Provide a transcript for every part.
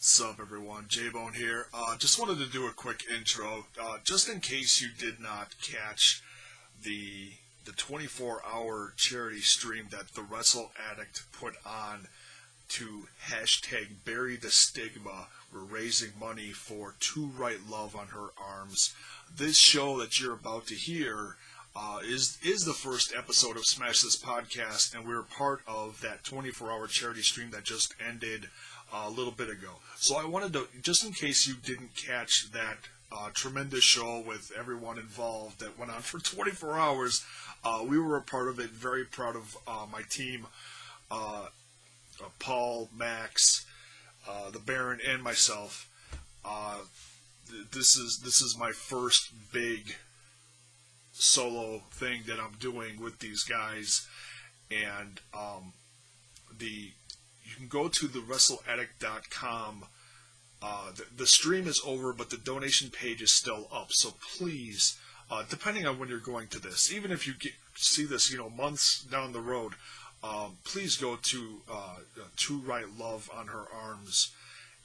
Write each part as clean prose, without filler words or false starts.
What's up, everyone? J-Bone here. Just wanted to do a quick intro, just in case you did not catch the 24-hour charity stream that the Wrestle Addict put on to hashtag Bury the Stigma. We're raising money for To Right Love on Her Arms. This show that you're about to hear is the first episode of Smash This Podcast, and we're part of that 24-hour charity stream that just ended a little bit ago. So I wanted to, just in case you didn't catch that tremendous show with everyone involved that went on for 24 hours, we were a part of it. Very proud of my team, Paul, Max, the Baron, and myself. This is my first big solo thing that I'm doing with these guys, and you can go to the WrestleAddict.com. The stream is over, but the donation page is still up. So please, depending on when you're going to this, even if you see this, months down the road, please go to Right Love on Her Arms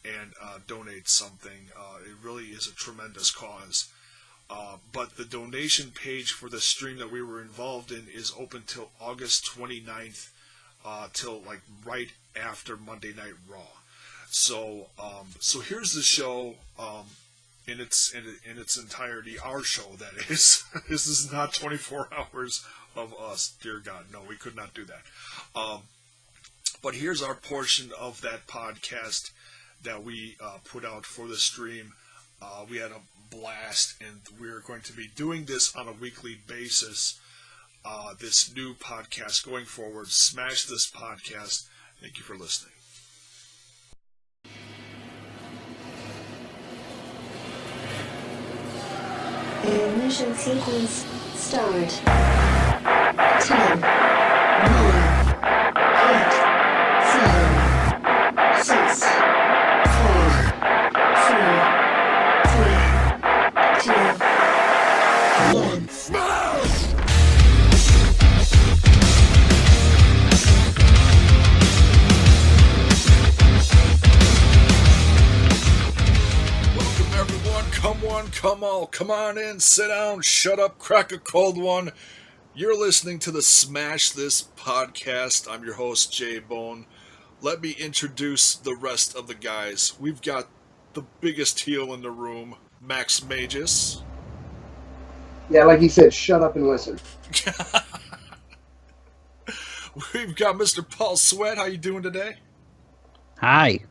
and donate something. It really is a tremendous cause. But the donation page for the stream that we were involved in is open till August 29th, till like right after Monday Night Raw. So here's the show in its entirety. Our show, that is. This is not 24 hours of us. Dear God, no, we could not do that. But here's our portion of that podcast that we put out for the stream. We had a blast, and we're going to be doing this on a weekly basis. This new podcast going forward, Smash This Podcast. Thank you for listening. Ignition sequence start. 10, 9, 8, 7, 6, 5, 4, 3, 2, 1. Smash! Come on in, sit down, shut up, crack a cold one. You're listening to the Smash This Podcast. I'm your host, J-Bone. Let me introduce the rest of the guys. We've got the biggest heel in the room, Max Magus. Yeah, like he said, shut up and listen. We've got Mr. Paul Sweat. How you doing today? Hi.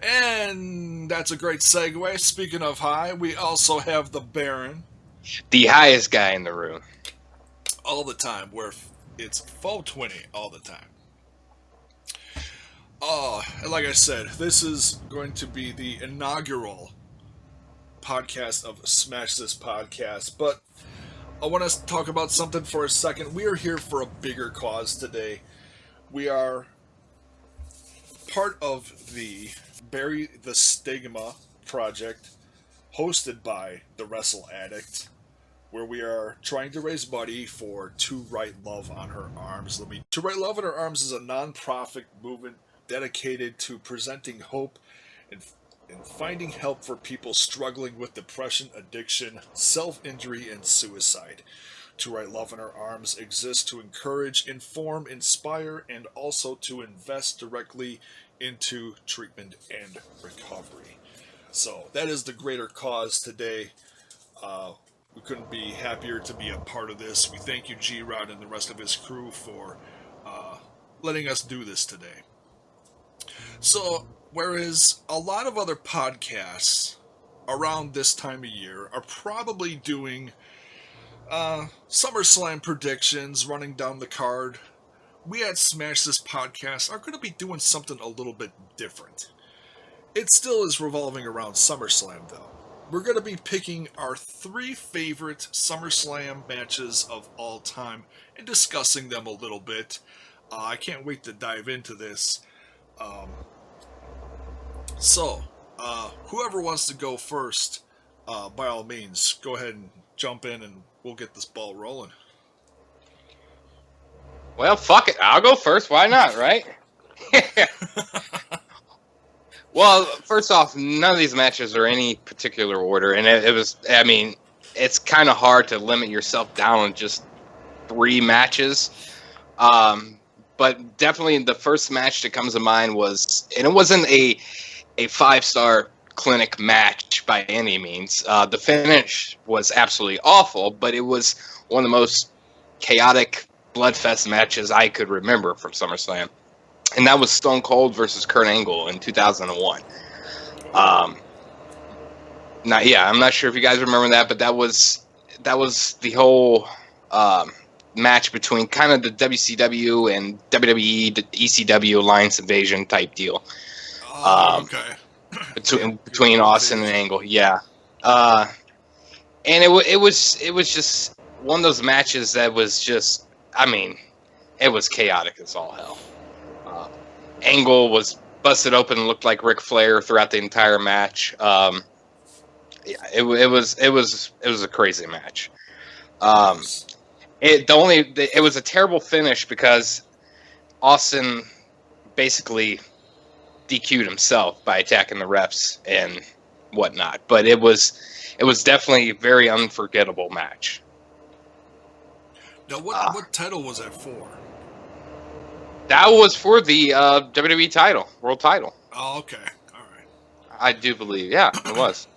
And that's a great segue. Speaking of high, we also have the Baron. The highest guy in the room. All the time. Where it's 420 all the time. And like I said, this is going to be the inaugural podcast of Smash This Podcast. But I want to talk about something for a second. We are here for a bigger cause today. We are part of the Bury the Stigma project, hosted by the Wrestle Addict, where we are trying to raise money for To Right Love on Her Arms. To Right Love on Her Arms is a non-profit movement dedicated to presenting hope and finding help for people struggling with depression, addiction, self-injury, and suicide. To Right Love in Her Arms exists to encourage, inform, inspire, and also to invest directly into treatment and recovery. So that is the greater cause today. We couldn't be happier to be a part of this. We thank you, G-Rod, and the rest of his crew for letting us do this today. So, whereas a lot of other podcasts around this time of year are probably doing SummerSlam predictions, running down the card, we at Smash This Podcast are going to be doing something a little bit different. It still is revolving around SummerSlam, though. We're going to be picking our 3 favorite SummerSlam matches of all time and discussing them a little bit. I can't wait to dive into this. So, whoever wants to go first, by all means, go ahead and jump in and we'll get this ball rolling. Well, fuck it. I'll go first. Why not, right? Well, first off, none of these matches are any particular order, and it was. I mean, it's kind of hard to limit yourself down to just 3 matches. But definitely the first match that comes to mind was, and it wasn't a 5-star clinic match by any means. The finish was absolutely awful, but it was one of the most chaotic bloodfest matches I could remember from SummerSlam. And that was Stone Cold versus Kurt Angle in 2001. I'm not sure if you guys remember that, but that was the whole match between kind of the WCW and WWE, the ECW Alliance Invasion type deal. Okay. Between Austin and Angle, yeah. And it was just one of those matches that was just, I mean, it was chaotic as all hell. Angle was busted open and looked like Ric Flair throughout the entire match. It was a crazy match. It was a terrible finish because Austin basically DQ'd himself by attacking the refs and whatnot. But it was definitely a very unforgettable match. Now, what title was that for? That was for the WWE title, world title. Oh, okay. All right. I do believe, yeah, it was.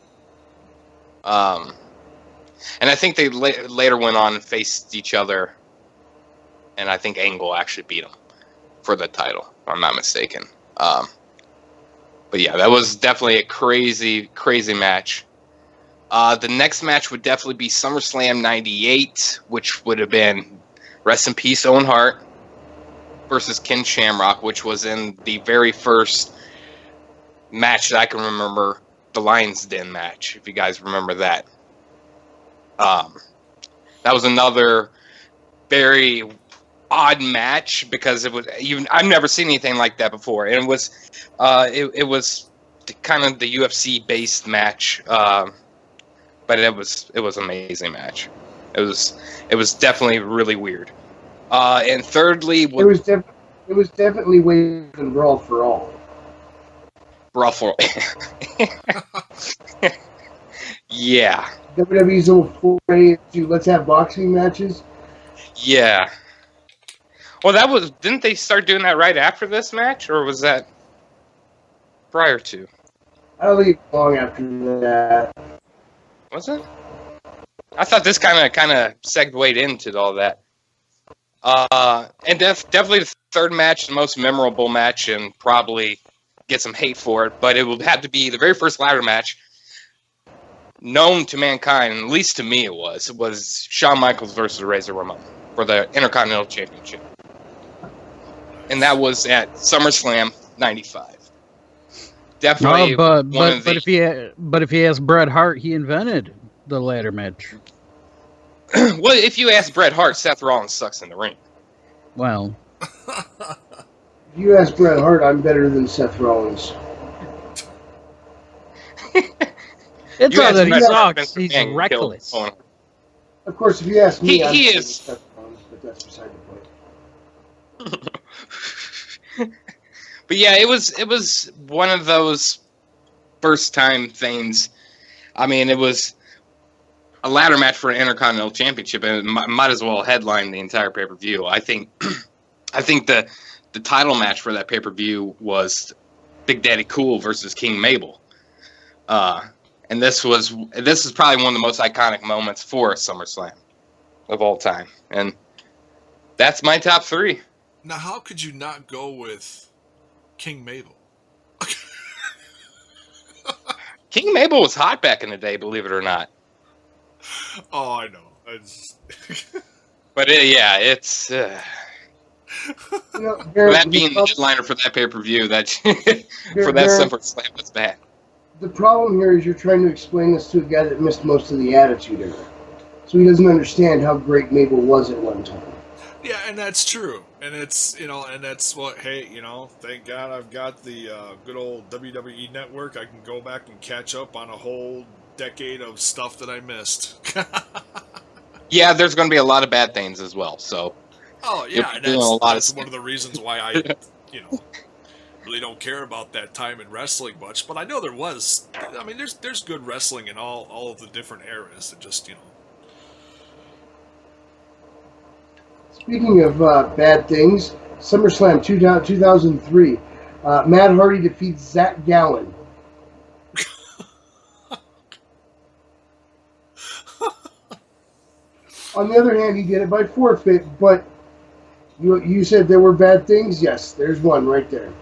And I think they later went on and faced each other, and I think Angle actually beat him for the title, if I'm not mistaken. But yeah, that was definitely a crazy, crazy match. The next match would definitely be SummerSlam 98, which would have been, rest in peace, Owen Hart versus Ken Shamrock, which was in the very first match that I can remember, the Lion's Den match, if you guys remember that. That was another very odd match because it was I've never seen anything like that before, and it was kind of the UFC based match, but it was an amazing match. It was definitely really weird. And thirdly, It was definitely way than Brawl for All. Brawl for yeah. WWE's little foray into let's have boxing matches. Yeah. Well, didn't they start doing that right after this match, or was that prior to? I don't think it's long after that. Was it? I thought this kind of segued into all that. And definitely the third match, the most memorable match, and probably get some hate for it, but it would have to be the very first ladder match known to mankind, and at least to me it was Shawn Michaels versus Razor Ramon for the Intercontinental Championship. And that was at SummerSlam 95. Definitely but if you ask Bret Hart, he invented the ladder match. Well, if you ask Bret Hart, Seth Rollins sucks in the ring. Well, If you ask Bret Hart, I'm better than Seth Rollins. it's You not that ask he Bret Hart, sucks. Vince He's McMahon killed reckless. Owen. Of course, if you ask me, He I'm better than is. Seth Rollins, but that's beside the point. But yeah, it was one of those first time things. I mean, it was a ladder match for an Intercontinental Championship, and it might as well headline the entire pay per view. I think the title match for that pay per view was Big Daddy Cool versus King Mabel, and this is probably one of the most iconic moments for SummerSlam of all time, and that's my top 3. Now, how could you not go with King Mabel? King Mabel was hot back in the day, believe it or not. Oh, I know. But it's You know, Garrett, that being the headliner for that pay-per-view, that for that Garrett, SummerSlam was bad. the problem here is you're trying to explain this to a guy that missed most of the Attitude Era. So he doesn't understand how great Mabel was at one time. Yeah, and that's true. And it's, and that's what, hey, thank God I've got the good old WWE Network. I can go back and catch up on a whole decade of stuff that I missed. Yeah, there's going to be a lot of bad things as well. So Oh, You're yeah, and doing a lot that's of one of the reasons why I, really don't care about that time in wrestling much, but I know there was. I mean, there's good wrestling in all of the different eras. It just, Speaking of bad things, SummerSlam 2003, Matt Hardy defeats Zach Gallen. On the other hand, he did it by forfeit, but you said there were bad things? Yes, there's one right there.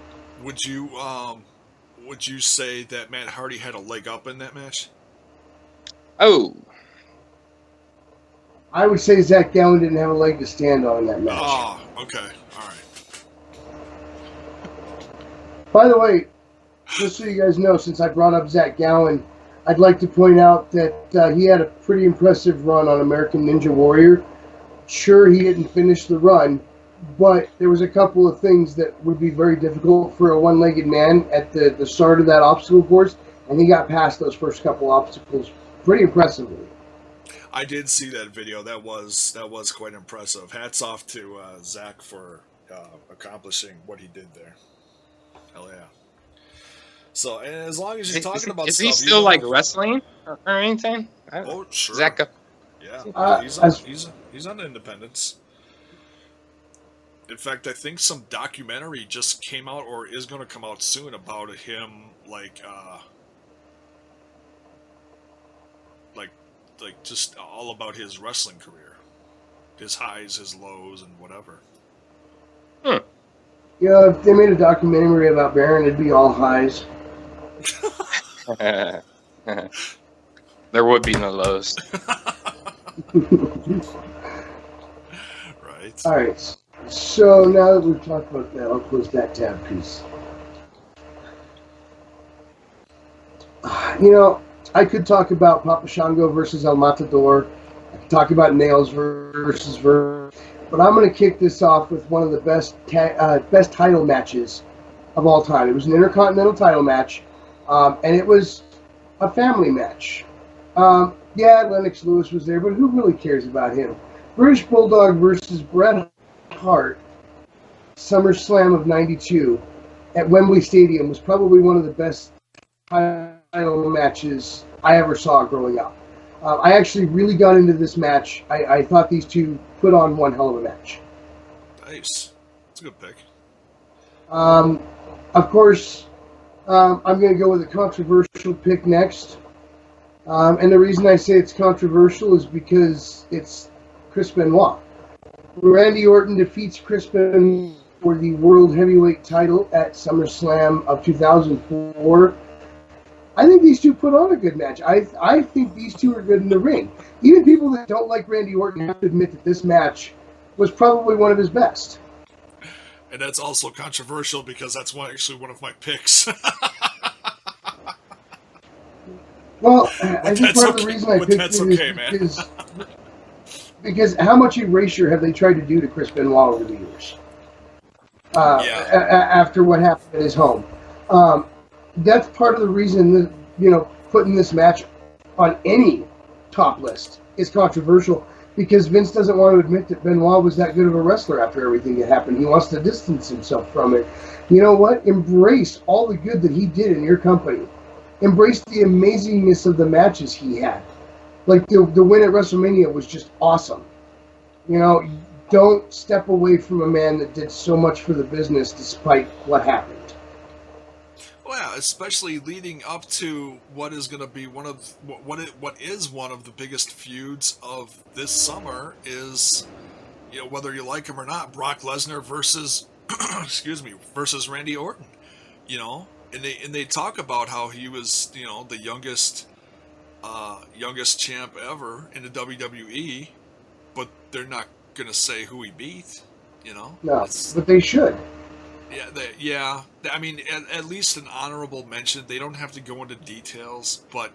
Would you say that Matt Hardy had a leg up in that match? Oh, I would say Zach Gallen didn't have a leg to stand on in that match. Oh, okay. All right. By the way, just so you guys know, since I brought up Zach Gallen, I'd like to point out that he had a pretty impressive run on American Ninja Warrior. Sure, he didn't finish the run, but there was a couple of things that would be very difficult for a one-legged man at the start of that obstacle course, and he got past those first couple obstacles pretty impressively. I did see that video. That was quite impressive. Hats off to Zach for accomplishing what he did there. Hell yeah. So, and as long as you're talking about is stuff, he still like wrestling or anything? Oh, sure. Zach, Yeah, he's on Independence. In fact, I think some documentary just came out or is going to come out soon about him, like just all about his wrestling career, his highs, his lows, and whatever. Yeah, if they made a documentary about Baron, it'd be all highs. there would be no lows. Right. All right. So now that we've talked about that, I'll close that tab piece. I could talk about Papa Shango versus El Matador. I could talk about Nails versus Ver. But I'm going to kick this off with one of the best title matches of all time. It was an Intercontinental title match, and it was a family match. Yeah, Lennox Lewis was there, but who really cares about him? British Bulldog versus Bret Hart, SummerSlam of '92 at Wembley Stadium was probably one of the best title matches I ever saw growing up. I actually really got into this match. I thought these two put on one hell of a match. Nice. That's a good pick. Of course, I'm going to go with a controversial pick next. And the reason I say it's controversial is because it's Chris Benoit. Randy Orton defeats Chris Benoit for the World Heavyweight title at SummerSlam of 2004. I think these two put on a good match. I think these two are good in the ring. Even people that don't like Randy Orton have to admit that this match was probably one of his best. And that's also controversial because that's actually one of my picks. Well, I think part of the reason I picked it is because how much erasure have they tried to do to Chris Benoit over the years? After what happened at his home. That's part of the reason that, putting this match on any top list is controversial, because Vince doesn't want to admit that Benoit was that good of a wrestler after everything that happened. He wants to distance himself from it. You know what? Embrace all the good that he did in your company. Embrace the amazingness of the matches he had. Like the win at WrestleMania was just awesome. Don't step away from a man that did so much for the business despite what happened. Well, especially leading up to what is going to be one of the biggest feuds of this summer is, whether you like him or not, Brock Lesnar versus versus Randy Orton. And they talk about how he was, the youngest champ ever in the WWE, but they're not going to say who he beat. No, but they should. Yeah, I mean, at least an honorable mention. They don't have to go into details, but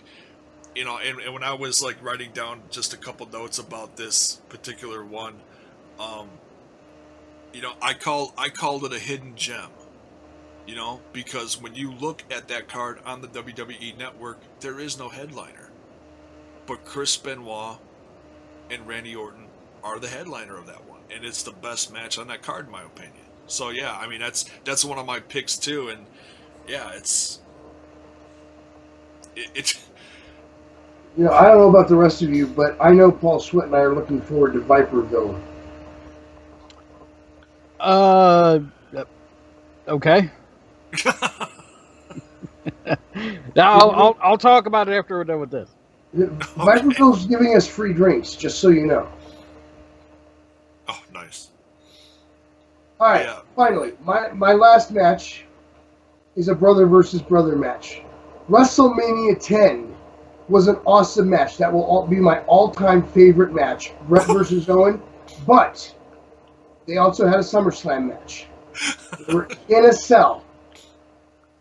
and when I was like writing down just a couple notes about this particular one, I called it a hidden gem. Because when you look at that card on the WWE Network, there is no headliner, but Chris Benoit and Randy Orton are the headliner of that one, and it's the best match on that card, in my opinion. So yeah, I mean that's one of my picks too, and yeah, it's You know, I don't know about the rest of you, but I know Paul Sweat and I are looking forward to Viperville. Okay. Now I'll talk about it after we're done with this. Viperville's giving us free drinks, just so you know. oh nice. All right, Yeah. finally, my last match is a brother versus brother match. WrestleMania 10 was an awesome match. That will be my all-time favorite match, Bret versus Owen. But they also had a SummerSlam match. They were in a cell,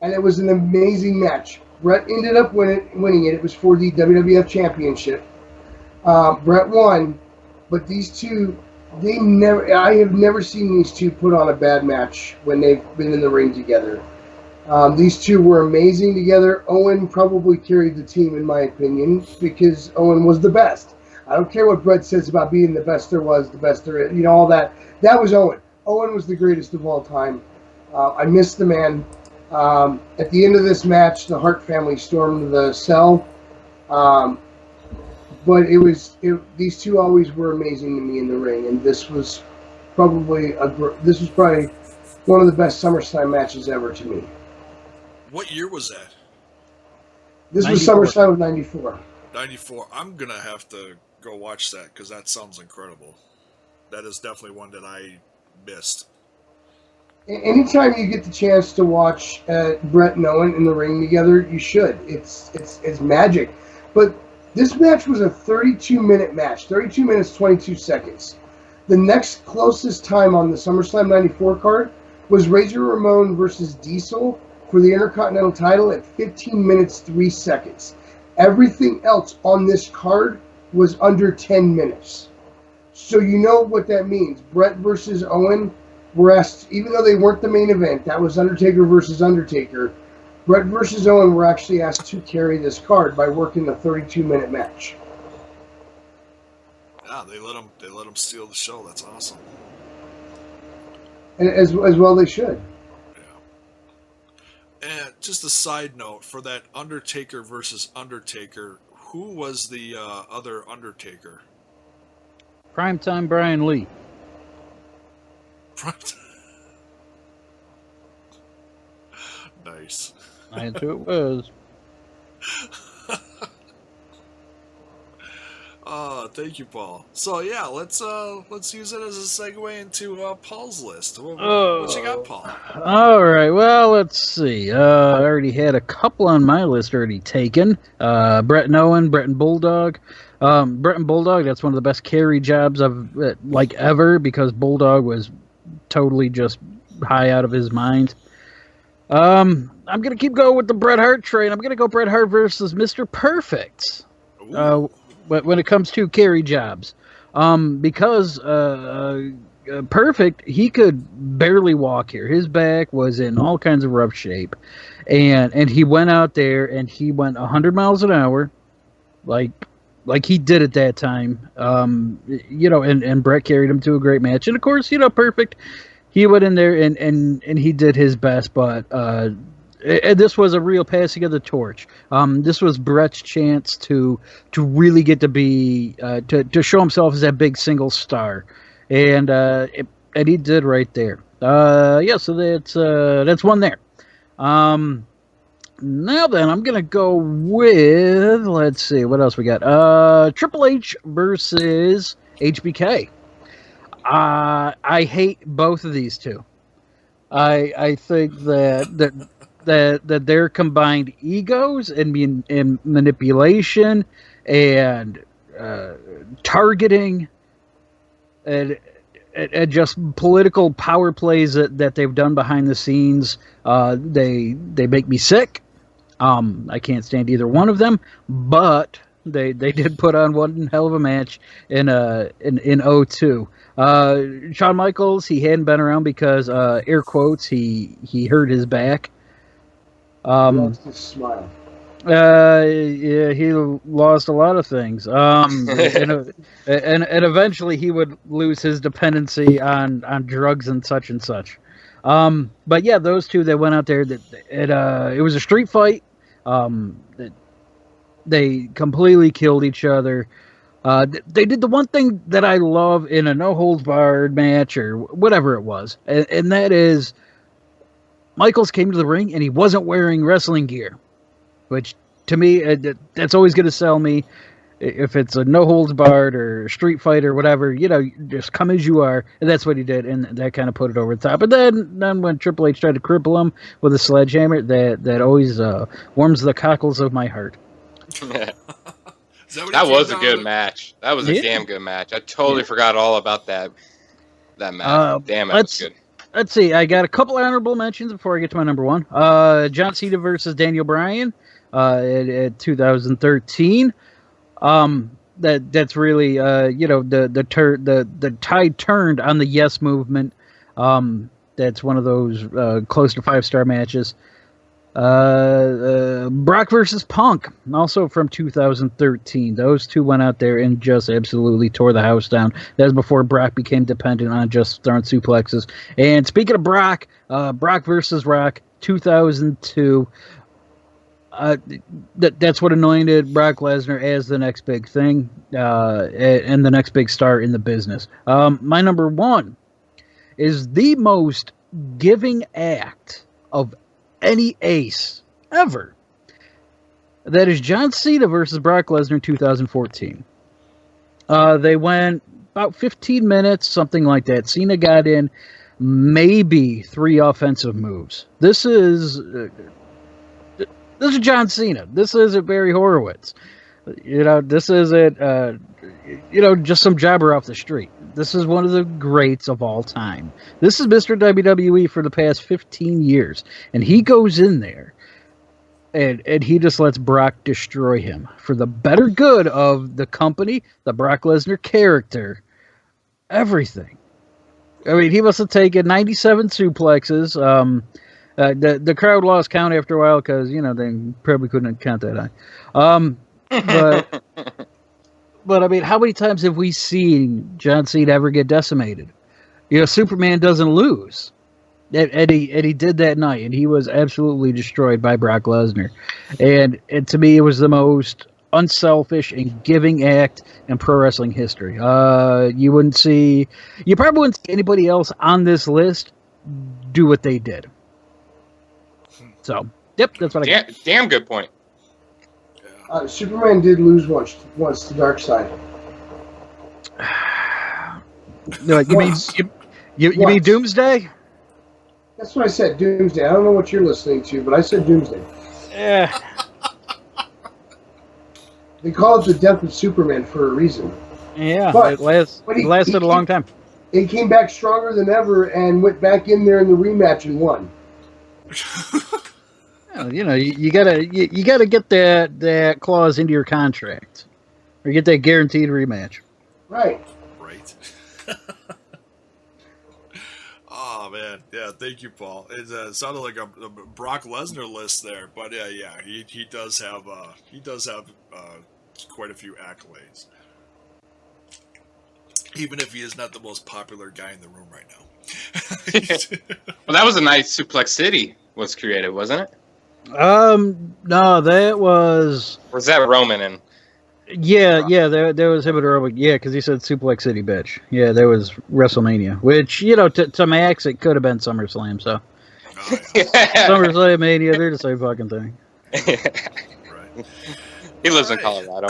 and it was an amazing match. Bret ended up winning it. It was for the WWF Championship. Bret won, but these two, I have never seen these two put on a bad match when they've been in the ring together. These two were amazing together. Owen probably carried the team, in my opinion, because Owen was the best. I don't care what Bret says about being the best there was, the best there is, all that. That was Owen. Owen was the greatest of all time. I miss the man. At the end of this match, the Hart family stormed the cell. But these two always were amazing to me in the ring, and this was probably one of the best SummerSlam matches ever to me. What year was that? This 94. was SummerSlam of '94. 94. I'm gonna have to go watch that because that sounds incredible. That is definitely one that I missed. Anytime you get the chance to watch Bret and Owen in the ring together, you should. It's magic. But this match was a 32-minute match, 32 minutes 22 seconds. The next closest time on the SummerSlam '94 card was Razor Ramon versus Diesel for the Intercontinental title at 15 minutes 3 seconds. Everything else on this card was under 10 minutes. So you know what that means. Bret versus Owen were asked, even though they weren't the main event, that was Undertaker versus Undertaker, Bret versus Owen were actually asked to carry this card by working a 32-minute match. Yeah, they let him steal the show. That's awesome. And as well they should. Yeah. And just a side note for that Undertaker versus Undertaker, who was the other Undertaker? Primetime Brian Lee. Nice. That's who it was. Thank you, Paul. So yeah, let's use it as a segue into Paul's list. What you got, Paul? All right. Well, let's see. I already had a couple on my list already taken. Bret and Owen, Bret and Bulldog. Bret and Bulldog. That's one of the best carry jobs I've ever, because Bulldog was totally just high out of his mind. I'm gonna keep going with the Bret Hart train. I'm gonna go Bret Hart versus Mr. Perfect. When it comes to carry jobs, because Perfect, he could barely walk here. His back was in all kinds of rough shape, and he went out there and he went 100 miles an hour, like he did at that time. And Bret carried him to a great match, and of course, Perfect, he went in there and he did his best, but this was a real passing of the torch. This was Bret's chance to really get to be to show himself as that big single star, and he did right there. So that's one there. Now then, I'm gonna go with, let's see, what else we got. Triple H versus HBK. I hate both of these two. I think that their combined egos and manipulation and targeting and just political power plays that they've done behind the scenes, they make me sick. I can't stand either one of them, but they did put on one hell of a match in 2002. Shawn Michaels, he hadn't been around because air quotes, he hurt his back. Lost his smile. Yeah, he lost a lot of things. And eventually he would lose his dependency on drugs and such and such. But yeah, those two that went out there, it was a street fight. They completely killed each other. They did the one thing that I love in a no holds barred match or whatever it was, and that is Michaels came to the ring and he wasn't wearing wrestling gear, which to me that's always going to sell me. If it's a no holds barred or street fight or whatever, just come as you are, and that's what he did, and that kind of put it over the top. But then when Triple H tried to cripple him with a sledgehammer, that always warms the cockles of my heart. That was a good match. That was a damn good match. I totally forgot all about that match. Damn, it was good. Let's see. I got a couple honorable mentions before I get to my number one. John Cena versus Daniel Bryan at 2013. That's really the tide turned on the Yes movement. That's one of those close to 5-star matches. Brock versus Punk, also from 2013. Those two went out there and just absolutely tore the house down. That was before Brock became dependent on just throwing suplexes. And speaking of Brock, Brock versus Rock, 2002. That's what anointed Brock Lesnar as the next big thing and the next big star in the business. My number one is the most giving act of any ace ever. That is John Cena versus Brock Lesnar in 2014. They went about 15 minutes, something like that. Cena got in maybe 3 offensive moves. This is John Cena. This isn't Barry Horowitz. This isn't just some jobber off the street. This is one of the greats of all time. This is Mr. WWE for the past 15 years. And he goes in there and he just lets Brock destroy him for the better good of the company, the Brock Lesnar character, everything. I mean, he must have taken 97 suplexes. The crowd lost count after a while because, they probably couldn't count that high. But I mean, how many times have we seen John Cena ever get decimated? Superman doesn't lose. And he did that night, and he was absolutely destroyed by Brock Lesnar. And to me, it was the most unselfish and giving act in pro wrestling history. You probably wouldn't see anybody else on this list do what they did. So, yep, that's what I got. Damn good point. Superman did lose once to Darkseid. No, you mean Doomsday? That's what I said, Doomsday. I don't know what you're listening to, but I said Doomsday. Yeah. They call it the death of Superman for a reason. Yeah, but it lasted a long time. He came back stronger than ever and went back in there in the rematch and won. Well, you gotta get that clause into your contract, or get that guaranteed rematch. Right. Oh man, yeah. Thank you, Paul. It sounded like a Brock Lesnar list there, but yeah, he does have quite a few accolades, even if he is not the most popular guy in the room right now. Well, that was a night Suplex City was created, wasn't it? No, that was. Or was that Roman and? Yeah, there was him and Roman. Yeah, because he said Suplex City, bitch. Yeah, there was WrestleMania, which to Max it could have been SummerSlam. So SummerSlam Mania, they're the same fucking thing. Right. He lives in Colorado.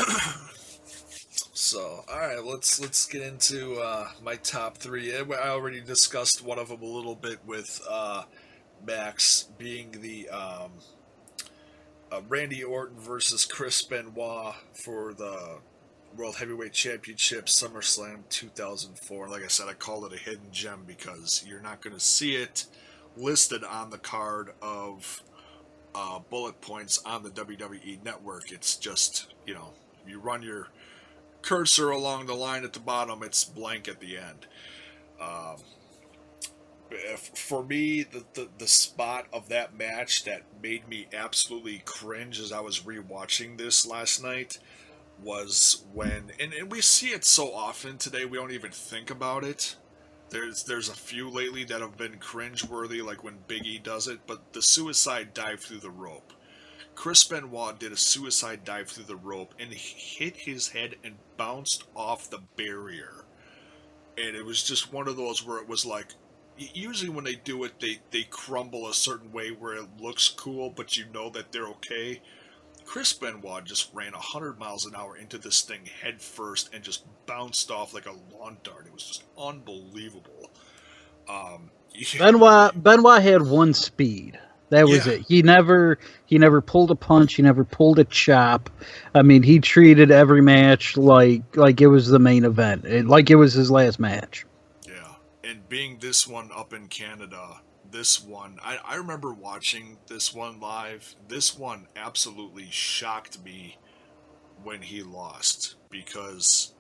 So, all right, let's get into my top 3. I already discussed one of them a little bit with Max being the Randy Orton versus Chris Benoit for the World Heavyweight Championship, SummerSlam 2004. Like I said, I call it a hidden gem because you're not going to see it listed on the card of bullet points on the WWE Network. It's just, you run your cursor along the line at the bottom, it's blank at the end. For me, the spot of that match that made me absolutely cringe as I was rewatching this last night was when, and we see it so often today, we don't even think about it, There's a few lately that have been cringeworthy, like when Big E does it, but the suicide dive through the rope. Chris Benoit did a suicide dive through the rope and hit his head and bounced off the barrier. And it was just one of those where it was like, usually when they do it, they crumble a certain way where it looks cool, but you know that they're okay. Chris Benoit just ran 100 miles an hour into this thing head first and just bounced off like a lawn dart. It was just unbelievable. Benoit had one speed. That was Yeah. it. He never pulled a punch. He never pulled a chop. I mean, he treated every match like it was the main event, like it was his last match. Yeah, and being this one up in Canada, this one, I remember watching this one live. This one absolutely shocked me when he lost because,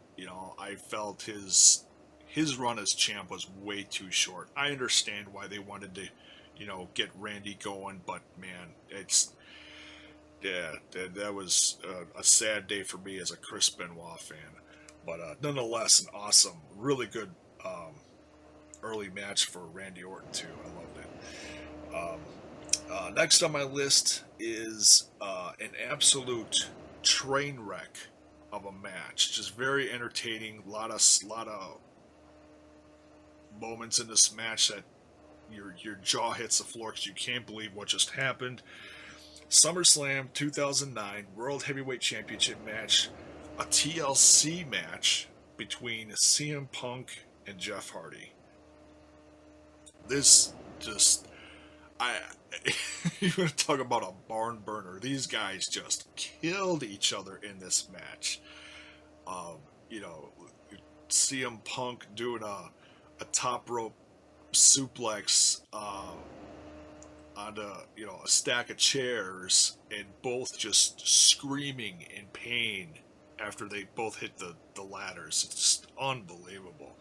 I felt his run as champ was way too short. I understand why they wanted to, get Randy going, but man, that was a sad day for me as a Chris Benoit fan. But nonetheless, an awesome, really good early match for Randy Orton too. I loved it. Next on my list is an absolute train wreck of a match. Just very entertaining. Lot of moments in this match that your jaw hits the floor because you can't believe what just happened. SummerSlam 2009 World Heavyweight Championship match, a TLC match between CM Punk and Jeff Hardy. This just, you're going to talk about a barn burner. These guys just killed each other in this match. CM Punk doing a top rope suplex onto a stack of chairs, and both just screaming in pain after they both hit the ladders. It's just unbelievable.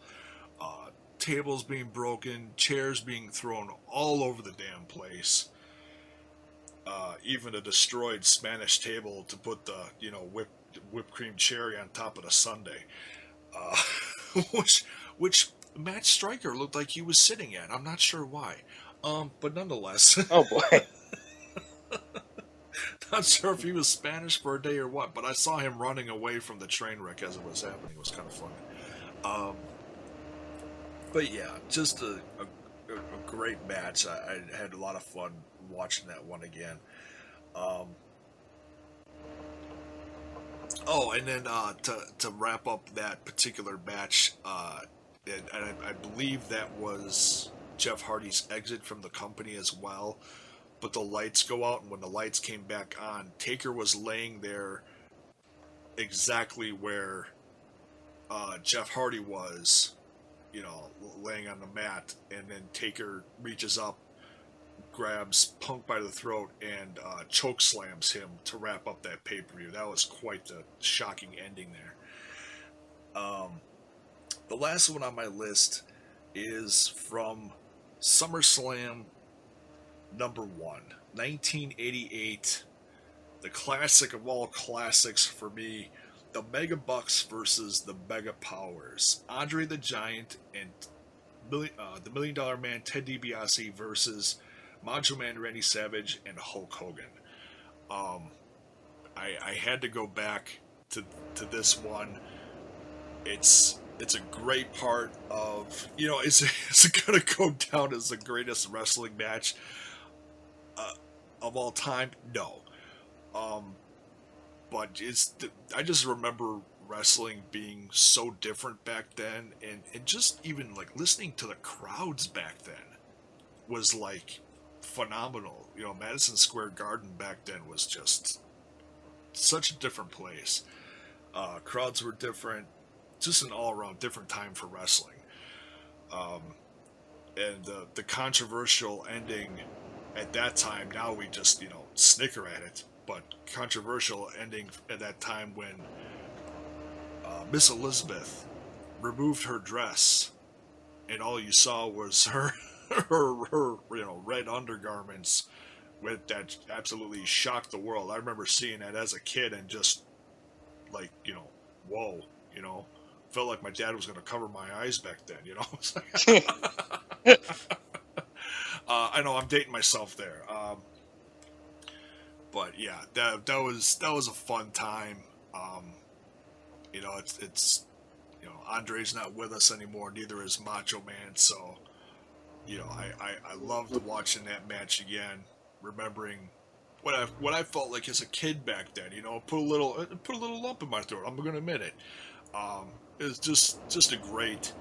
Tables being broken, chairs being thrown all over the damn place. Even a destroyed Spanish table to put the whipped cream cherry on top of the sundae, which Matt Stryker looked like he was sitting at. I'm not sure why. But nonetheless. Oh boy. Not sure if he was Spanish for a day or what, but I saw him running away from the train wreck as it was happening. It was kind of funny. But yeah, just a great match. I had a lot of fun watching that one again. And then to wrap up that particular match, and I believe that was Jeff Hardy's exit from the company as well. But the lights go out, and when the lights came back on, Taker was laying there exactly where Jeff Hardy was, laying on the mat, and then Taker reaches up, grabs Punk by the throat, and choke slams him to wrap up that pay-per-view. That was quite the shocking ending there. The last one on my list is from SummerSlam number 1, 1988, the classic of all classics for me, the Mega Bucks versus the Mega Powers. Andre the Giant and the $1 Million Man Ted DiBiase versus Macho Man Randy Savage and Hulk Hogan. I had to go back to this one. It's a great part of, it's going to go down as the greatest wrestling match of all time. No. But I just remember wrestling being so different back then, and just even like listening to the crowds back then was like phenomenal. Madison Square Garden back then was just such a different place. Crowds were different, just an all-around different time for wrestling. And the controversial ending at that time, now we just, snicker at it, but controversial ending at that time when Miss Elizabeth removed her dress and all you saw was her red undergarments with that absolutely shocked the world. I remember seeing that as a kid and just like, whoa, felt like my dad was going to cover my eyes back then. You know, It's like- I know I'm dating myself there, but yeah, that was a fun time. You know, it's you know, Andre's not with us anymore. Neither is Macho Man. So, you know, I loved watching that match again, remembering what I felt like as a kid back then. You know, put a little lump in my throat. I'm going to admit it. It was just a great,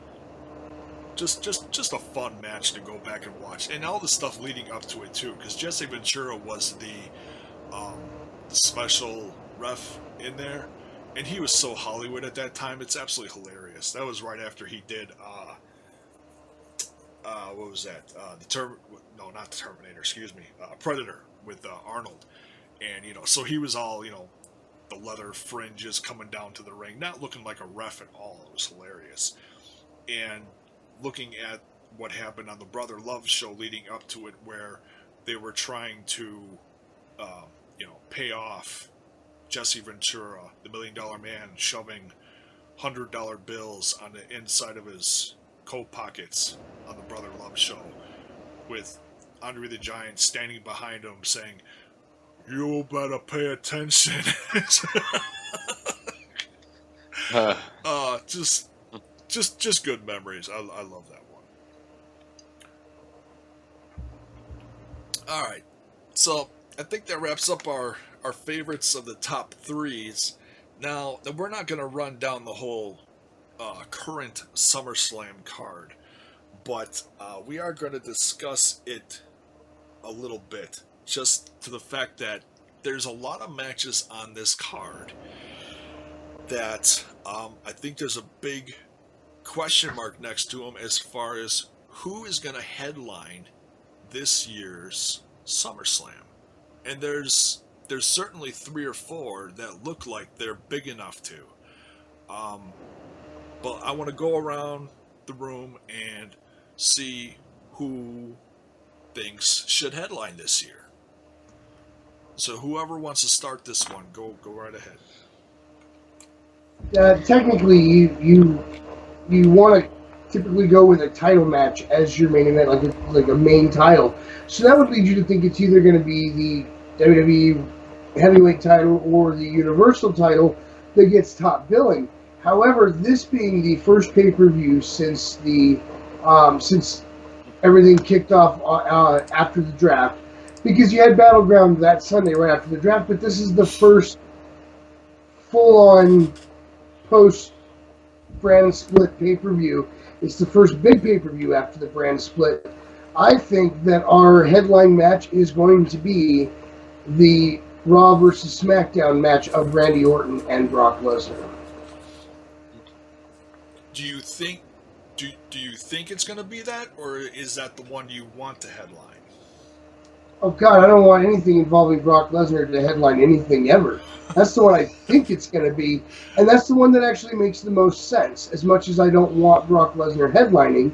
just a fun match to go back and watch, and all the stuff leading up to it too. Because Jesse Ventura was the special ref in there. And he was so Hollywood at that time. It's absolutely hilarious. That was right after he did, what was that? No, not the Terminator, excuse me. Predator with Arnold. And, you know, so he was all, you know, the leather fringes coming down to the ring, not looking like a ref at all. It was hilarious. And looking at what happened on the Brother Love show leading up to it, where they were trying to, you know, pay off Jesse Ventura, the $1 Million Man, shoving $100 bills on the inside of his coat pockets on the Brother Love show, with Andre the Giant standing behind him saying, "You better pay attention." Just good memories. I love that one. All right, so I think that wraps up our favorites of the top threes. Now, we're not going to run down the whole current SummerSlam card, but we are going to discuss it a little bit, just to the fact that there's a lot of matches on this card that I think there's a big question mark next to them as far as who is going to headline this year's SummerSlam. And there's certainly 3 or 4 that look like they're big enough to. But I want to go around the room and see who thinks should headline this year. So whoever wants to start this one, go right ahead. Technically, you want to typically go with a title match as your main event, like a main title. So that would lead you to think it's either going to be the WWE heavyweight title or the Universal title that gets top billing. However, this being the first pay-per-view since everything kicked off after the draft, because you had Battleground that Sunday right after the draft, but this is the first full-on post-brand split pay-per-view. It's the first big pay-per-view after the brand split. I think that our headline match is going to be the Raw versus SmackDown match of Randy Orton and Brock Lesnar. Do you think it's going to be that, or is that the one you want to headline? Oh God, I don't want anything involving Brock Lesnar to headline anything ever. That's the one I think it's going to be, and that's the one that actually makes the most sense. As much as I don't want Brock Lesnar headlining,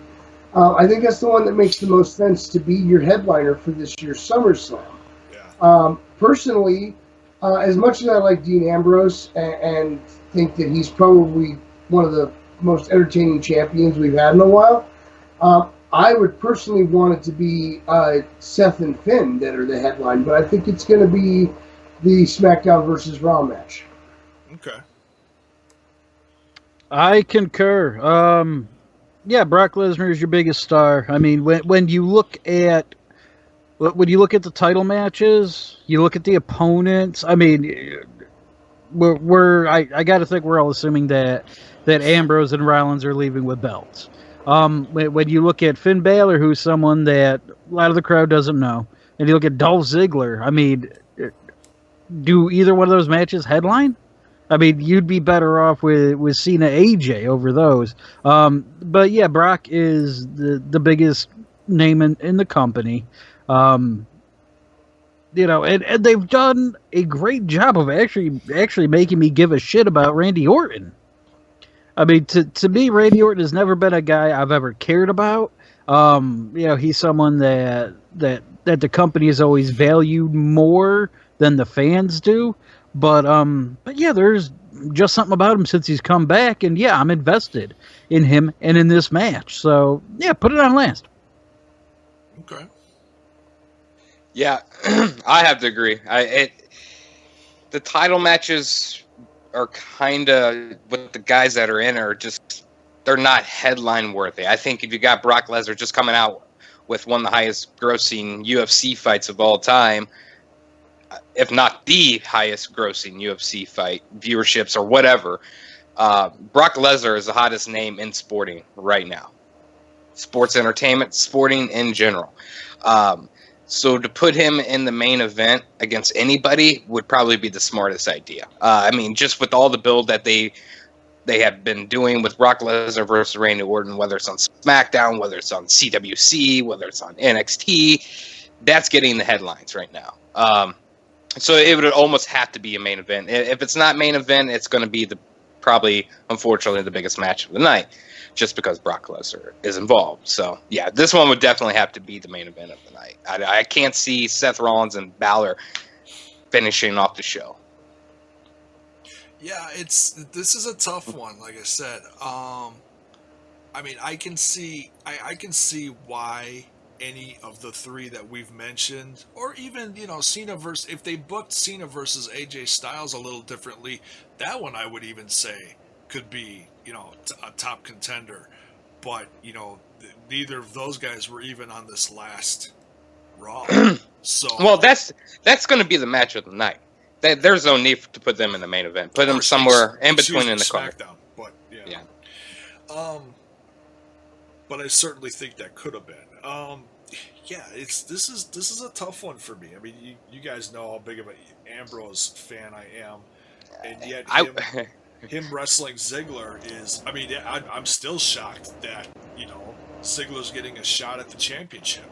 I think that's the one that makes the most sense to be your headliner for this year's SummerSlam. Yeah. Personally, as much as I like Dean Ambrose and think that he's probably one of the most entertaining champions we've had in a while, I would personally want it to be Seth and Finn that are the headline, but I think it's going to be the SmackDown versus Raw match. Okay. I concur. Yeah, Brock Lesnar is your biggest star. I mean, when you look at the title matches, you look at the opponents. I mean, I got to think we're all assuming that Ambrose and Rollins are leaving with belts. When you look at Finn Balor, who's someone that a lot of the crowd doesn't know, and you look at Dolph Ziggler, I mean, do either one of those matches headline? I mean, you'd be better off with Cena AJ over those. But yeah, Brock is the biggest name in the company. You know, and they've done a great job of actually making me give a shit about Randy Orton. I mean, to me, Randy Orton has never been a guy I've ever cared about. You know, he's someone that the company has always valued more than the fans do. But yeah, there's just something about him since he's come back, and yeah, I'm invested in him and in this match. So yeah, put it on last. Okay. Yeah, I have to agree. The title matches are kind of, with the guys that are in, are just, they're not headline worthy. I think if you got Brock Lesnar just coming out with one of the highest grossing UFC fights of all time, if not the highest grossing UFC fight viewerships or whatever, Brock Lesnar is the hottest name in sporting right now. Sports entertainment, sporting in general. So to put him in the main event against anybody would probably be the smartest idea. I mean, just with all the build that they have been doing with Brock Lesnar versus Randy Orton, whether it's on SmackDown, whether it's on CWC, whether it's on NXT, that's getting the headlines right now. So it would almost have to be a main event. If it's not main event, it's going to be probably, unfortunately, the biggest match of the night, just because Brock Lesnar is involved. So, yeah, this one would definitely have to be the main event of the night. I can't see Seth Rollins and Balor finishing off the show. Yeah, this is a tough one, like I said. I mean, I can see why any of the three that we've mentioned, or even, Cena versus, if they booked Cena versus AJ Styles a little differently, that one I would even say could be, a top contender. But, neither of those guys were even on this last Raw. So, well, that's going to be the match of the night. There's no need to put them in the main event. Put them somewhere in between in the card. SmackDown, but yeah. But I certainly think that could have been. This is a tough one for me. I mean, you guys know how big of an Ambrose fan I am, and yet him wrestling Ziggler is. I mean, I'm still shocked that Ziggler's getting a shot at the championship.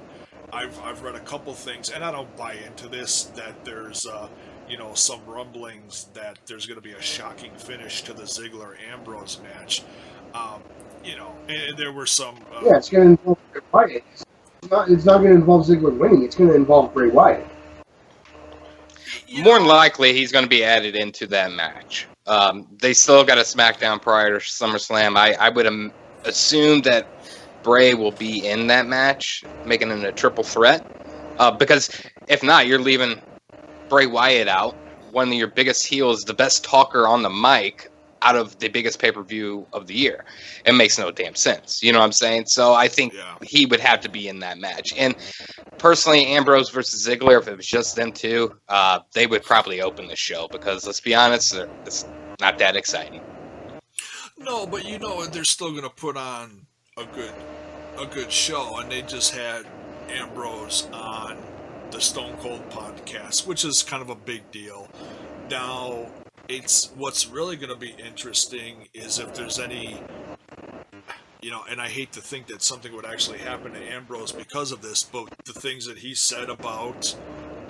I've read a couple things, and I don't buy into this, that there's some rumblings that there's going to be a shocking finish to the Ziggler-Ambrose match. And there were some... it's going to involve Bray Wyatt. It's not going to involve Ziggler winning. It's going to involve Bray Wyatt. More than likely, he's going to be added into that match. They still got a SmackDown prior to SummerSlam. I would assume that Bray will be in that match, making it a triple threat. Because if not, you're leaving Bray Wyatt out, one of your biggest heels, the best talker on the mic, out of the biggest pay-per-view of the year. It makes no damn sense. You know what I'm saying? So I think he would have to be in that match. And personally, Ambrose versus Ziggler, if it was just them two, they would probably open the show, because let's be honest, it's not that exciting. No, but they're still going to put on a good show, and they just had Ambrose on the Stone Cold podcast, which is kind of a big deal. Now, what's really going to be interesting is if there's any, and I hate to think that something would actually happen to Ambrose because of this, but the things that he said about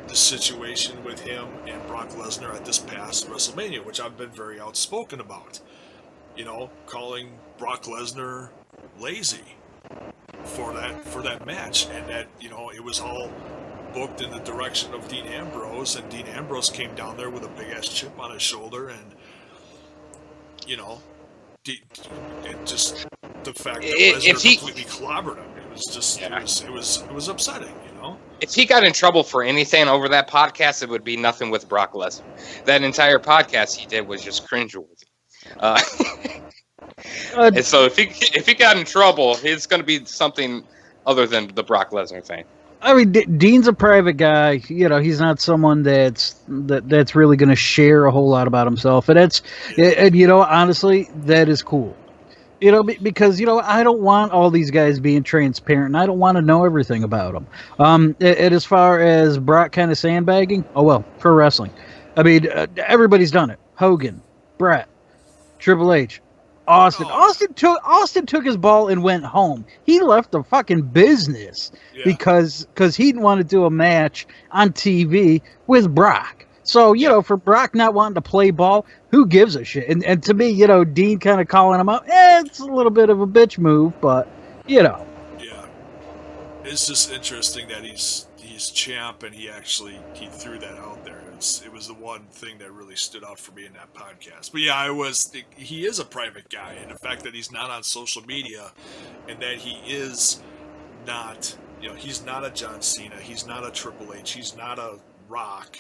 the situation with him and Brock Lesnar at this past WrestleMania, which I've been very outspoken about, calling Brock Lesnar lazy for that match, and that it was all booked in the direction of Dean Ambrose, and Dean Ambrose came down there with a big ass chip on his shoulder, and just the fact that Lesnar completely clobbered him, it was just it was upsetting. If he got in trouble for anything over that podcast, it would be nothing with Brock Lesnar. That entire podcast he did was just cringeworthy. And so if he got in trouble, it's going to be something other than the Brock Lesnar thing. I mean, Dean's a private guy. He's not someone that's really going to share a whole lot about himself, and honestly, that is cool. Because I don't want all these guys being transparent, and I don't want to know everything about them. And as far as Brock kind of sandbagging, pro wrestling. I mean, everybody's done it. Hogan, Bret, Triple H, Austin. Austin took his ball and went home. He left the fucking business because he didn't want to do a match on TV with Brock. So, for Brock not wanting to play ball, who gives a shit? And to me, Dean kind of calling him out, it's a little bit of a bitch move, but, Yeah. It's just interesting that he he's champ, and he threw that out there. It was the one thing that really stood out for me in that podcast. But yeah, he is a private guy, and the fact that he's not on social media, and that he is not, he's not a John Cena, he's not a Triple H, he's not a Rock,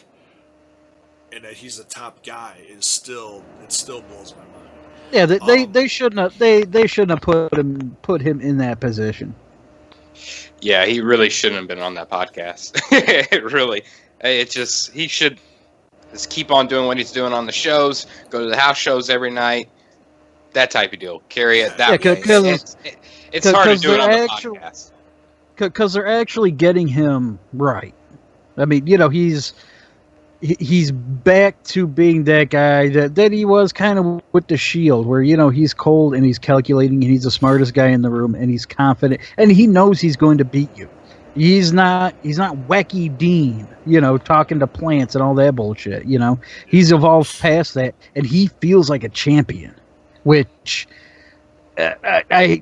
and that he's a top guy it still blows my mind. Yeah, they shouldn't have they shouldn't have put him in that position. Yeah, he really shouldn't have been on that podcast. He should just keep on doing what he's doing on the shows, go to the house shows every night, that type of deal. Carry it that way. It's hard to do it on the podcast. Because they're actually getting him right. I mean, he's back to being that guy that he was kind of with the Shield, where he's cold and he's calculating and he's the smartest guy in the room and he's confident and he knows he's going to beat you. He's not wacky Dean, talking to plants and all that bullshit. He's evolved past that and he feels like a champion, which I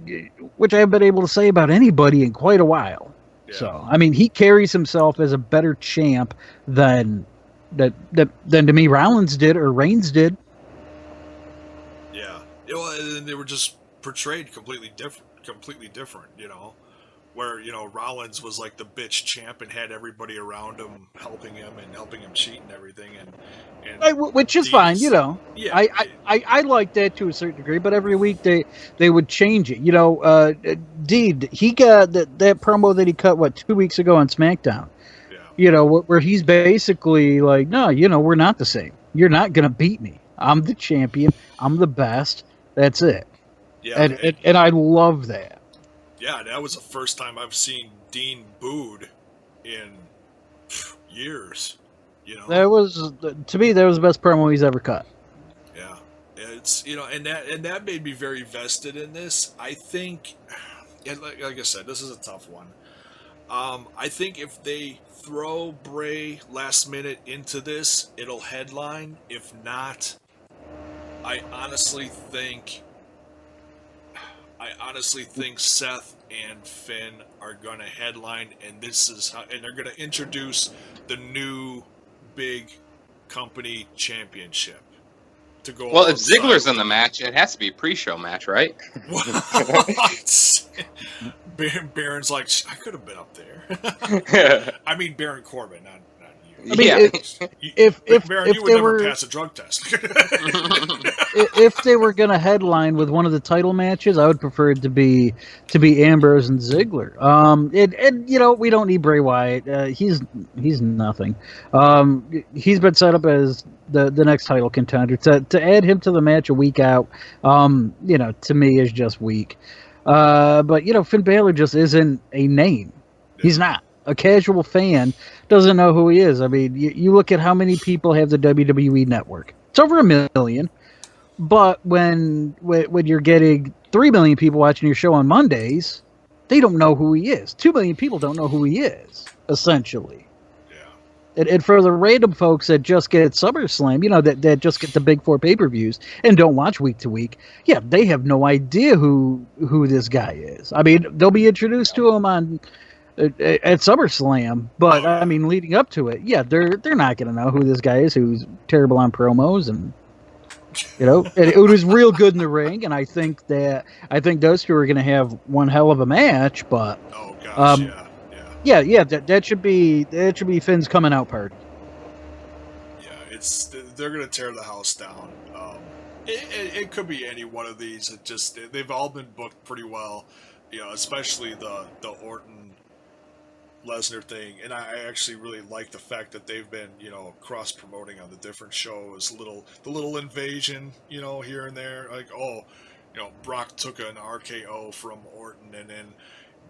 haven't been able to say about anybody in quite a while. Yeah. So I mean, he carries himself as a better champ than to me Rollins did or Reigns did. Yeah, and they were just portrayed completely different. Where Rollins was like the bitch champ and had everybody around him helping him cheat and everying, and which is fine, Yeah, I like that to a certain degree, but every week they would change it. Deed, he got that promo that he cut 2 weeks ago on SmackDown. Where he's basically like, no, we're not the same. You're not going to beat me. I'm the champion. I'm the best. That's it. Yeah. And I love that. Yeah, that was the first time I've seen Dean booed in years. That was, to me, that was the best promo he's ever cut. Yeah. It's, and that made me very vested in this. I think, and like I said, this is a tough one. I think if they throw Bray last minute into this, it'll headline. If not, I honestly think Seth and Finn are going to headline, and they're going to introduce the new big company championship to go. Well, if Ziggler's in the match, it has to be a pre-show match, right? What? Baron's like, I could have been up there. I mean, Baron Corbin, not you. I mean, if Baron, you would never pass a drug test. If they were going to headline with one of the title matches, I would prefer it to be Ambrose and Ziggler. We don't need Bray Wyatt. He's nothing. He's been set up as the next title contender. To add him to the match a week out, to me is just weak. But Finn Balor just isn't a name. He's not. A casual fan doesn't know who he is. I mean, you look at how many people have the WWE Network. It's over 1 million. But when you're getting 3 million people watching your show on Mondays, they don't know who he is. 2 million people don't know who he is, essentially. Yeah. And for the random folks that just get SummerSlam, that just get the big 4 pay-per-views and don't watch week to week, yeah, they have no idea who this guy is. I mean, they'll be introduced to him at SummerSlam, but I mean, leading up to it, yeah, they're not going to know who this guy is, who's terrible on promos, and it was real good in the ring. And I think those two are going to have one hell of a match. But that should be Finn's coming out party. Yeah, they're going to tear the house down. It could be any one of these. They've all been booked pretty well, especially the Orton Lesnar thing, and I actually really like the fact that they've been, cross promoting on the different shows, the little invasion, here and there, like, Brock took an RKO from Orton, and then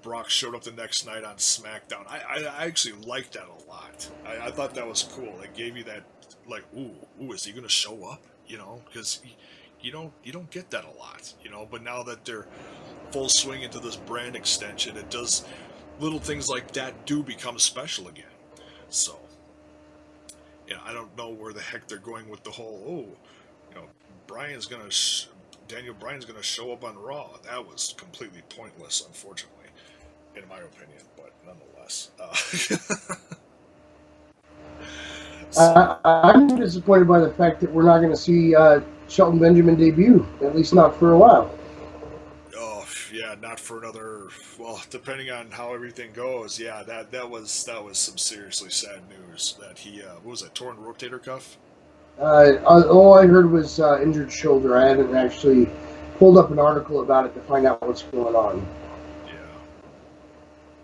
Brock showed up the next night on SmackDown. I actually liked that a lot. I thought that was cool. It gave you that, like, ooh, is he gonna show up? Because you don't get that a lot, But now that they're full swing into this brand extension, it does. Little things like that do become special again. So, I don't know where the heck they're going with the whole, Daniel Bryan's gonna show up on Raw. That was completely pointless, unfortunately. in my opinion, but nonetheless. I'm disappointed by the fact that we're not going to see Shelton Benjamin debut, at least not for a while. Oh yeah, not for another. Well, depending on how everything goes, yeah, that was some seriously sad news. That he what was that, torn rotator cuff? All I heard was injured shoulder. I haven't actually pulled up an article about it to find out what's going on.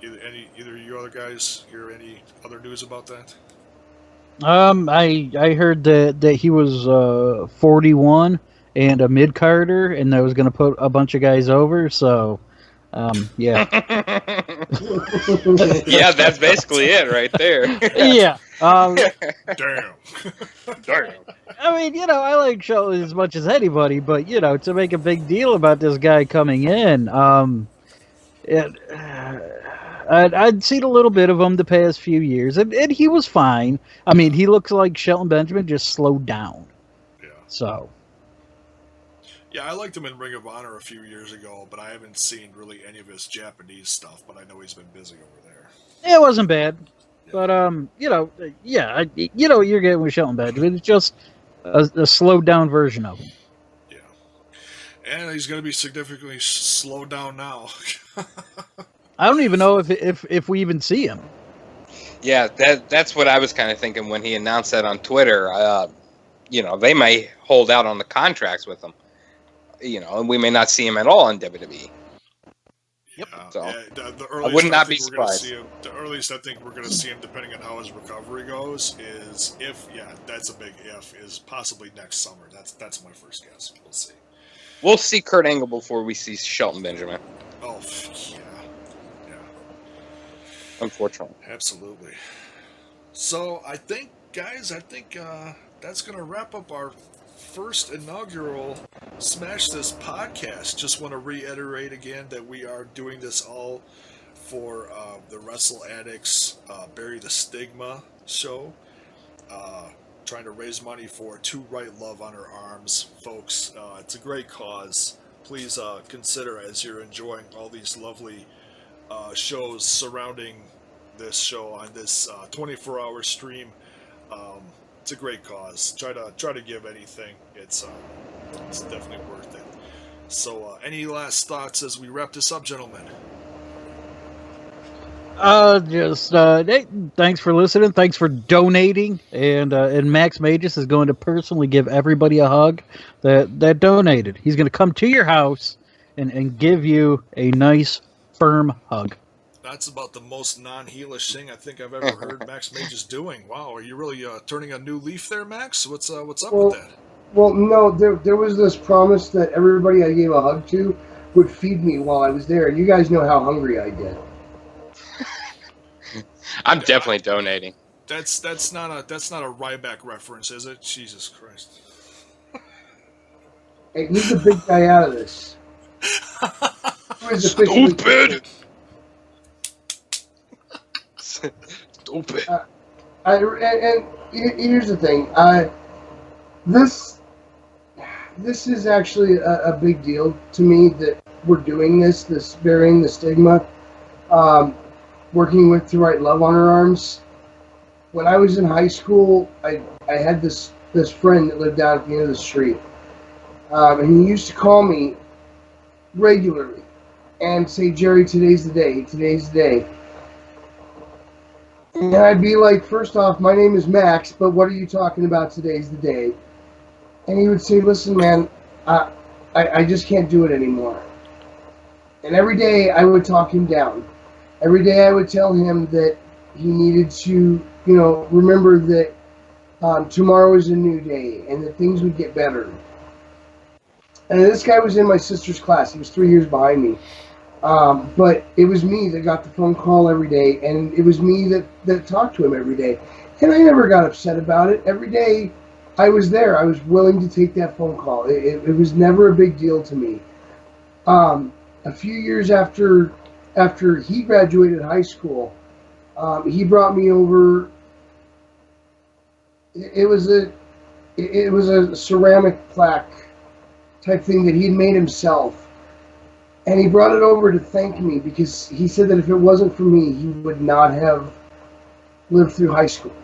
Yeah. Either you other guys hear any other news about that? I heard that he was 41 and a mid carder, and that was going to put a bunch of guys over. So, yeah, Yeah, that's basically it right there. yeah. Damn. Darn. I mean, I like Shelton as much as anybody, but to make a big deal about this guy coming in, I'd seen a little bit of him the past few years, and he was fine. I mean, he looks like Shelton Benjamin, just slowed down. Yeah. So, Yeah, I liked him in Ring of Honor a few years ago, but I haven't seen really any of his Japanese stuff. But I know he's been busy over there. it wasn't bad. But, yeah, you know what you're getting with Shelton Benjamin. It's just a slowed down version of him. Yeah, and he's going to be significantly slowed down now. I don't even know if we even see him. Yeah, that's what I was kind of thinking when he announced that on Twitter. They may hold out on the contracts with him. And we may not see him at all in WWE. Yep. So, the I would not be think we're gonna surprised. see him, the earliest I think we're going to see him, depending on how his recovery goes, is that's a big if, is possibly next summer. That's my first guess. We'll see. We'll see Kurt Angle before we see Shelton Benjamin, Oh, yeah, unfortunately. absolutely. So I think, guys, that's going to wrap up our first inaugural Smash This podcast. Just want to reiterate again that we are doing this all for the Wrestle Addicts Bury the Stigma show. Trying to raise money for To Right Love on Her Arms, folks. It's a great cause. Please consider, as you're enjoying all these lovely shows surrounding this show on this 24-hour stream. It's a great cause. Try to give anything. It's definitely worth it. So, any last thoughts as we wrap this up, gentlemen? Hey, thanks for listening. Thanks for donating. And Max Magus is going to personally give everybody a hug that donated. He's going to come to your house and give you a nice, firm hug. That's about the most non-heelish thing I think I've ever heard Max Magus doing. Wow, are you really turning a new leaf there, Max? What's up with that? Well, no, there was this promise that everybody I gave a hug to would feed me while I was there, and you guys know how hungry I get. I'm definitely donating. That's not a Ryback reference, is it? Jesus Christ. Hey, leave the big guy out of this. Who is officially- Stupid. Stupid. And here's the thing. This is actually a big deal to me that we're doing this burying the stigma. Working with To Right Love on Her Arms. When I was in high school, I had this friend that lived down at the end of the street. And he used to call me regularly and say, Jerry, today's the day. And I'd be like, first off, my name is Max, but what are you talking about? Today's the day. And he would say, listen, man, I just can't do it anymore. And every day I would talk him down. Every day I would tell him that he needed to, remember that tomorrow is a new day and that things would get better. And this guy was in my sister's class. He was 3 years behind me. But it was me that got the phone call every day, and it was me that talked to him every day. And I never got upset about it. Every day I was there. I was willing to take that phone call. It was never a big deal to me. A few years after he graduated high school, he brought me over. It was a ceramic plaque type thing that he'd made himself. And he brought it over to thank me because he said that if it wasn't for me, he would not have lived through high school.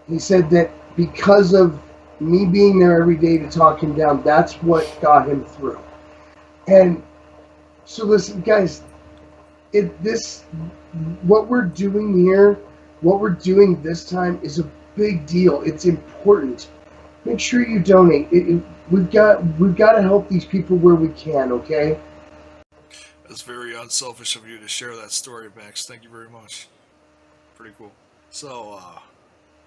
He said that because of me being there every day to talk him down, that's what got him through. And so listen, guys, what we're doing here, what we're doing this time is a big deal. It's important. Make sure you donate. We've got to help these people where we can, okay? That's very unselfish of you to share that story, Max. Thank you very much. Pretty cool. So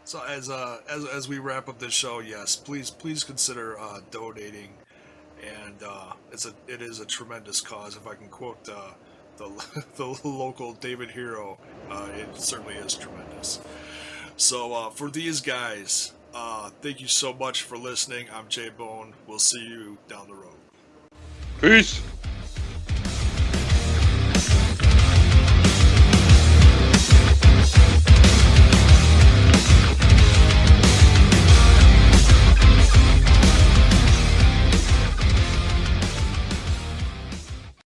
as we wrap up this show, yes, please consider donating, and it is a tremendous cause. If I can quote the local David Hero, it certainly is tremendous. So for these guys, thank you so much for listening. I'm Jay Bone. We'll see you down the road. Peace.